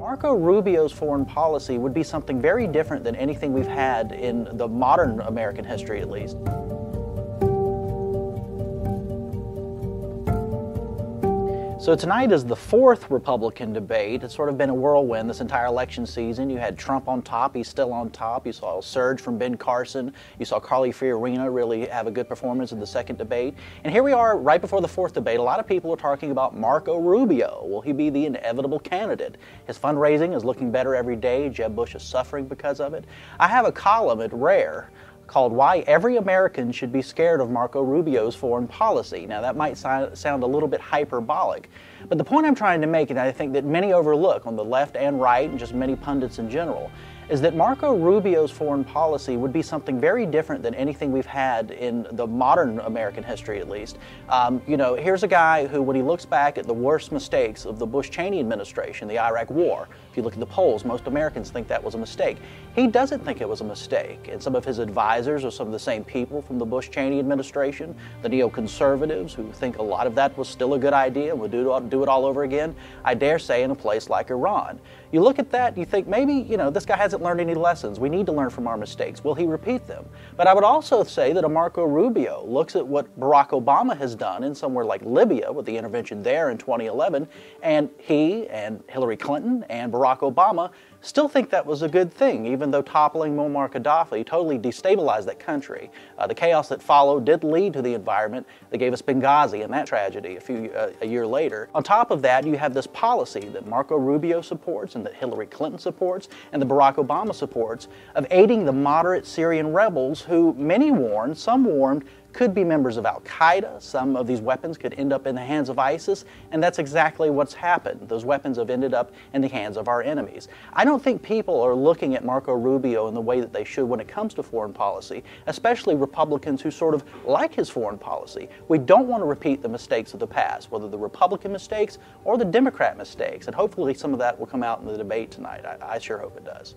Marco Rubio's foreign policy would be something very different than anything we've had in the modern American history, at least. So tonight is the fourth Republican debate. It's sort of been a whirlwind this entire election season. You had Trump on top. He's still on top. You saw a surge from Ben Carson. You saw Carly Fiorina really have a good performance in the second debate. And here we are right before the fourth debate. A lot of people are talking about Marco Rubio. Will he be the inevitable candidate? His fundraising is looking better every day. Jeb Bush is suffering because of it. I have a column at Rare called Why Every American Should Be Scared of Marco Rubio's Foreign Policy. Now that might sound a little bit hyperbolic, but the point I'm trying to make, and I think that many overlook on the left and right, and just many pundits in general, is that Marco Rubio's foreign policy would be something very different than anything we've had in the modern American history, at least. Here's a guy who, when he looks back at the worst mistakes of the Bush-Cheney administration, the Iraq War, if you look at the polls, most Americans think that was a mistake. He doesn't think it was a mistake, and some of his advisors are some of the same people from the Bush-Cheney administration, the neoconservatives who think a lot of that was still a good idea and would do it all over again, I dare say in a place like Iran. You look at that, you think maybe, this guy hasn't learned any lessons. We need to learn from our mistakes. Will he repeat them? But I would also say that a Marco Rubio looks at what Barack Obama has done in somewhere like Libya with the intervention there in 2011, and he and Hillary Clinton and Barack Obama still think that was a good thing, even though toppling Muammar Gaddafi totally destabilized that country. The chaos that followed did lead to the environment that gave us Benghazi and that tragedy a year later. On top of that, you have this policy that Marco Rubio supports and that Hillary Clinton supports and that Barack Obama supports of aiding the moderate Syrian rebels who many warned, some warned, could be members of Al-Qaeda. Some of these weapons could end up in the hands of ISIS, and that's exactly what's happened. Those weapons have ended up in the hands of our enemies. I don't think people are looking at Marco Rubio in the way that they should when it comes to foreign policy, especially Republicans who sort of like his foreign policy. We don't want to repeat the mistakes of the past, whether the Republican mistakes or the Democrat mistakes, and hopefully some of that will come out in the debate tonight. I sure hope it does.